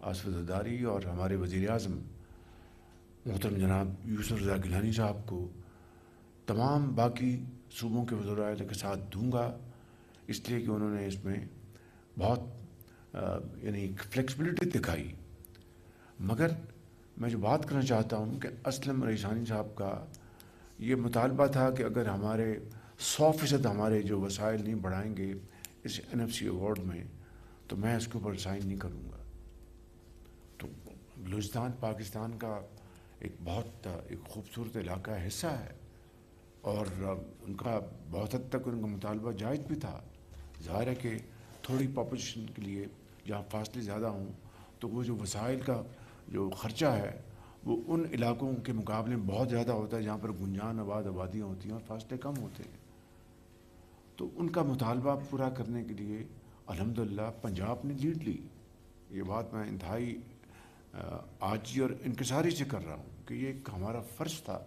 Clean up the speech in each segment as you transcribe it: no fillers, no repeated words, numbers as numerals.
آصف زرداری اور ہمارے وزیر اعظم محترم جناب یوسف رضا گیلانی صاحب کو تمام باقی صوبوں کے وزراء اعلیٰ کے ساتھ دوں گا، اس لیے کہ انہوں نے اس میں بہت یعنی فلیکسبلٹی دکھائی۔ مگر میں جو بات کرنا چاہتا ہوں کہ اسلم ریحانی صاحب کا یہ مطالبہ تھا کہ اگر ہمارے 100% ہمارے جو وسائل نہیں بڑھائیں گے اس NFC ایوارڈ میں تو میں اس کے اوپر سائن نہیں کروں گا۔ تو بلوچستان پاکستان کا ایک بہت ایک خوبصورت علاقہ حصہ ہے، اور ان کا بہت حد تک ان کا مطالبہ جائز بھی تھا۔ ظاہر ہے کہ تھوڑی پاپولیشن کے لیے جہاں فاصلے زیادہ ہوں تو وہ جو وسائل کا جو خرچہ ہے وہ ان علاقوں کے مقابلے میں بہت زیادہ ہوتا ہے جہاں پر گنجان آبادیاں ہوتی ہیں اور فاصلے کم ہوتے ہیں۔ تو ان کا مطالبہ پورا کرنے کے لیے الحمدللہ پنجاب نے لیڈ لی۔ یہ بات میں انتہائی عاجزی اور انکساری سے کر رہا ہوں کہ یہ ایک ہمارا فرض تھا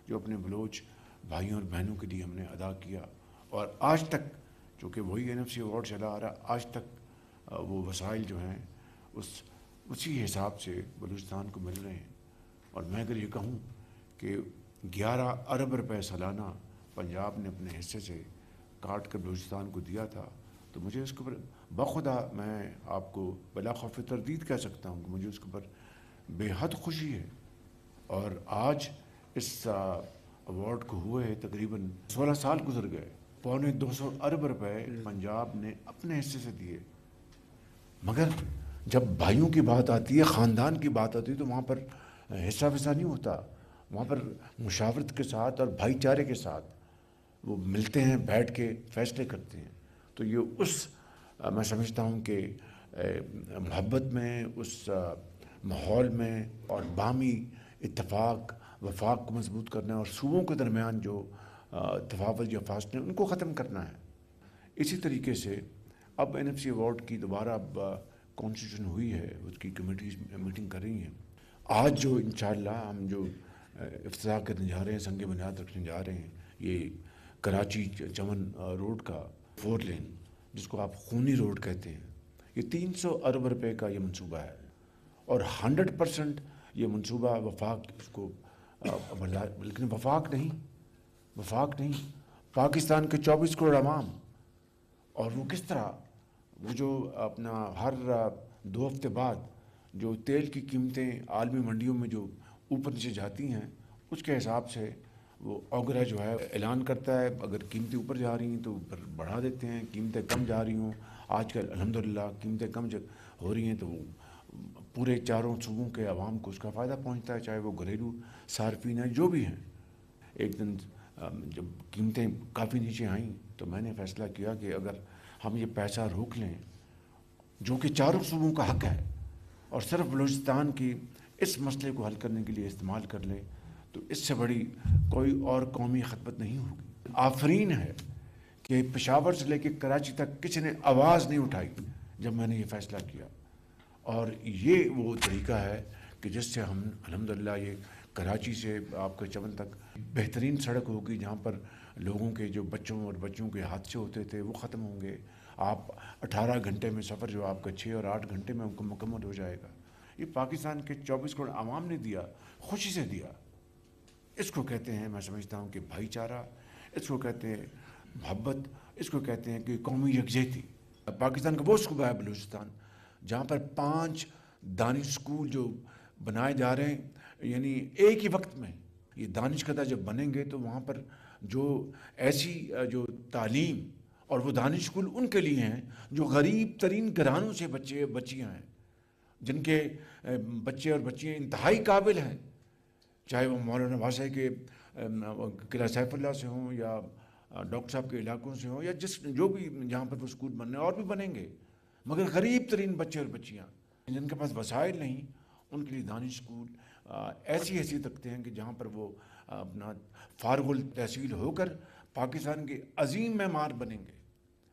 جو اپنے بلوچ بھائیوں اور بہنوں کے لیے ہم نے ادا کیا، اور آج تک چونکہ وہی NFC ایوارڈ چلا آ رہا، آج تک وہ وسائل جو ہیں اسی حساب سے بلوچستان کو مل رہے ہیں۔ اور میں اگر یہ کہوں کہ 11 ارب روپے سالانہ پنجاب نے اپنے حصے سے کاٹ کر بلوچستان کو دیا تھا، تو مجھے اس کے اوپر بخدا میں آپ کو بلا خوف تردید کہہ سکتا ہوں کہ مجھے اس کے اوپر بے حد خوشی ہے۔ اور آج اس ایوارڈ کو ہوئے تقریباً 16 سال گزر گئے، 250 ارب روپے پنجاب نے اپنے حصے سے دیے۔ مگر جب بھائیوں کی بات آتی ہے، خاندان کی بات آتی ہے، تو وہاں پر حصہ وصہ نہیں ہوتا، وہاں پر مشاورت کے ساتھ اور بھائی چارے کے ساتھ وہ ملتے ہیں، بیٹھ کے فیصلے کرتے ہیں۔ تو یہ میں سمجھتا ہوں کہ محبت میں، اس ماحول میں، اور باہمی اتفاق وفاق کو مضبوط کرنا ہے، اور صوبوں کے درمیان جو تفاوت یا فاصلے ان کو ختم کرنا ہے۔ اسی طریقے سے اب NFC ایوارڈ کی دوبارہ اب کانسٹیٹیوشن ہوئی ہے، اس کی کمیٹیز میٹنگ کر رہی ہیں۔ آج جو انشاءاللہ ہم جو افتتاح کرنے جا رہے ہیں، سنگ بنیاد رکھنے جا رہے ہیں، یہ کراچی چمن روڈ کا 4 لین جس کو آپ خونی روڈ کہتے ہیں، یہ 300 ارب روپے کا یہ منصوبہ ہے، اور 100% یہ منصوبہ وفاق اس کو لیکن وفاق نہیں پاکستان کے 24 کروڑ عوام، اور وہ کس طرح وہ جو اپنا ہر 2 ہفتے بعد جو تیل کی قیمتیں عالمی منڈیوں میں جو اوپر نیچے جاتی ہیں، اس کے حساب سے وہ اوگرا جو ہے اعلان کرتا ہے، اگر قیمتیں اوپر جا رہی ہیں تو اوپر بڑھا دیتے ہیں، قیمتیں کم جا رہی ہوں، آج کل الحمدللہ قیمتیں کم ہو رہی ہیں تو وہ پورے چاروں صوبوں کے عوام کو اس کا فائدہ پہنچتا ہے، چاہے وہ گھریلو صارفین ہیں جو بھی ہیں۔ ایک دن جب قیمتیں کافی نیچے آئیں تو میں نے فیصلہ کیا کہ اگر ہم یہ پیسہ روک لیں جو کہ چاروں صوبوں کا حق ہے، اور صرف بلوچستان کی اس مسئلے کو حل کرنے کے لیے استعمال کر لیں، تو اس سے بڑی کوئی اور قومی خدمت نہیں ہوگی۔ آفرین ہے کہ پشاور سے لے کے کراچی تک کسی نے آواز نہیں اٹھائی جب میں نے یہ فیصلہ کیا، اور یہ وہ طریقہ ہے کہ جس سے ہم الحمدللہ یہ کراچی سے آپ کے چمن تک بہترین سڑک ہوگی، جہاں پر لوگوں کے جو بچوں اور بچیوں کے حادثے ہوتے تھے وہ ختم ہوں گے۔ آپ 18 گھنٹے میں سفر جو آپ کا 6 اور 8 گھنٹے میں مکمل ہو جائے گا۔ یہ پاکستان کے 24 کروڑ عوام نے دیا، خوشی سے دیا۔ اس کو کہتے ہیں، میں سمجھتا ہوں کہ بھائی چارہ، اس کو کہتے ہیں محبت، اس کو کہتے ہیں کہ قومی یکجہتی۔ پاکستان کا وہ صوبہ ہے بلوچستان جہاں پر 5 دانش اسکول جو بنائے جا رہے ہیں، یعنی ایک ہی وقت میں یہ دانش کدہ جب بنیں گے تو وہاں پر جو ایسی جو تعلیم، اور وہ دانش اسکول ان کے لیے ہیں جو غریب ترین گھرانوں سے بچیاں ہیں، جن کے بچے اور بچیاں انتہائی قابل ہیں، چاہے وہ مولانا واسع کے قلعہ سیف اللہ سے ہوں، یا ڈاکٹر صاحب کے علاقوں سے ہوں، یا جو بھی جہاں پر وہ اسکول بننے اور بھی بنیں گے، مگر غریب ترین بچے اور بچیاں جن کے پاس وسائل نہیں، ان کے لیے دانش اسکول ایسی حیثیت رکھتے ہیں کہ جہاں پر وہ اپنا فارغ التحصیل ہو کر پاکستان کے عظیم معمار بنیں گے،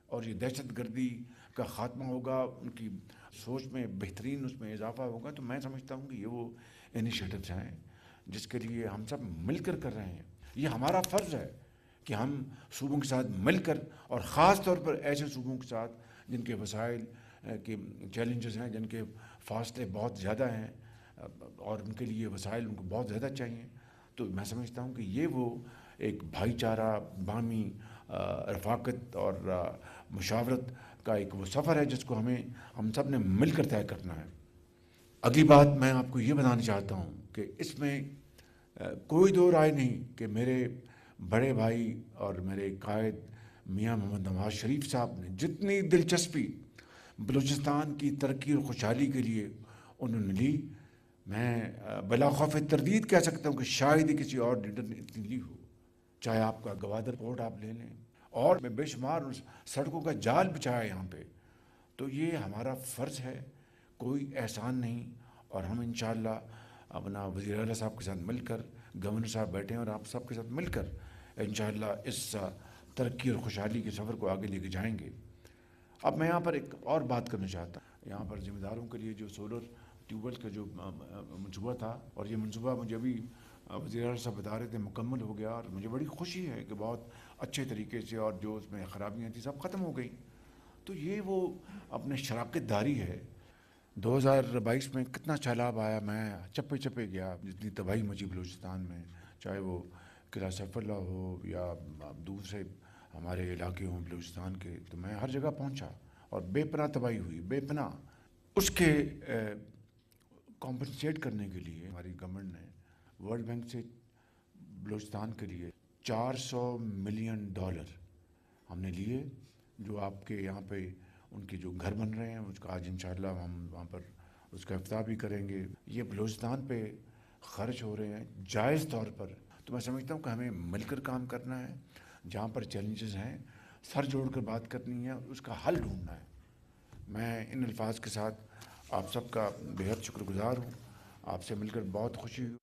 اور یہ دہشت گردی کا خاتمہ ہوگا، ان کی سوچ میں بہترین اس میں اضافہ ہوگا۔ تو میں سمجھتا ہوں کہ یہ وہ انیشیٹوز ہیں جس کے لیے ہم سب مل کر رہے ہیں۔ یہ ہمارا فرض ہے کہ ہم صوبوں کے ساتھ مل کر، اور خاص طور پر ایسے صوبوں کے ساتھ جن کے وسائل کے چیلنجز ہیں، جن کے فاصلے بہت زیادہ ہیں اور ان کے لیے وسائل ان کو بہت زیادہ چاہیے. تو میں سمجھتا ہوں کہ یہ وہ ایک بھائی چارہ، باہمی رفاقت اور مشاورت کا ایک وہ سفر ہے جس کو ہم سب نے مل کر طے کرنا ہے. اگلی بات میں آپ کو یہ بتانا چاہتا ہوں کہ اس میں کوئی دو رائے نہیں کہ میرے بڑے بھائی اور میرے قائد میاں محمد نواز شریف صاحب نے جتنی دلچسپی بلوچستان کی ترقی اور خوشحالی کے لیے انہوں نے لی، میں بلا خوف تردید کہہ سکتا ہوں کہ شاید ہی کسی اور لیڈر نے اتنی لی ہو. چاہے آپ کا گوادر پورٹ آپ لے لیں، اور میں بے شمار سڑکوں کا جال بچھایا یہاں پہ. تو یہ ہمارا فرض ہے، کوئی احسان نہیں. اور ہم انشاءاللہ اپنا وزیر اعلیٰ صاحب کے ساتھ مل کر، گورنر صاحب بیٹھے ہیں اور آپ سب کے ساتھ مل کر انشاءاللہ اس ترقی اور خوشحالی کے سفر کو آگے لے کے جائیں گے. اب میں یہاں پر ایک اور بات کرنا چاہتا ہوں. یہاں پر ذمہ داروں کے لیے جو سولر ٹیوب ویل کا جو منصوبہ تھا، اور یہ منصوبہ مجھے ابھی وزیر اعلیٰ صاحب بتا رہے تھے مکمل ہو گیا، اور مجھے بڑی خوشی ہے کہ بہت اچھے طریقے سے، اور جو اس میں خرابیاں تھیں سب ختم ہو گئیں. تو یہ وہ اپنے شراکت داری ہے. 2022 میں کتنا سیلاب آیا، میں چپے چپے گیا، جتنی تباہی مچی بلوچستان میں، چاہے وہ قلعہ سیف اللہ ہو یا دوسرے ہمارے علاقے ہوں بلوچستان کے، تو میں ہر جگہ پہنچا اور بے پناہ تباہی ہوئی، بے پناہ. اس کے کمپنسیٹ کرنے کے لیے ہماری گورنمنٹ نے ورلڈ بینک سے بلوچستان کے لیے $400 ملین ہم نے لیے، جو آپ کے یہاں پہ ان کے جو گھر بن رہے ہیں اس کا آج انشاءاللہ ہم وہاں پر اس کا افتتاح بھی کریں گے. یہ بلوچستان پہ خرچ ہو رہے ہیں جائز طور پر. تو میں سمجھتا ہوں کہ ہمیں مل کر کام کرنا ہے. جہاں پر چیلنجز ہیں سر جوڑ کر بات کرنی ہے، اس کا حل ڈھونڈنا ہے. میں ان الفاظ کے ساتھ آپ سب کا بے حد شکر گزار ہوں. آپ سے مل کر بہت خوشی ہوئی.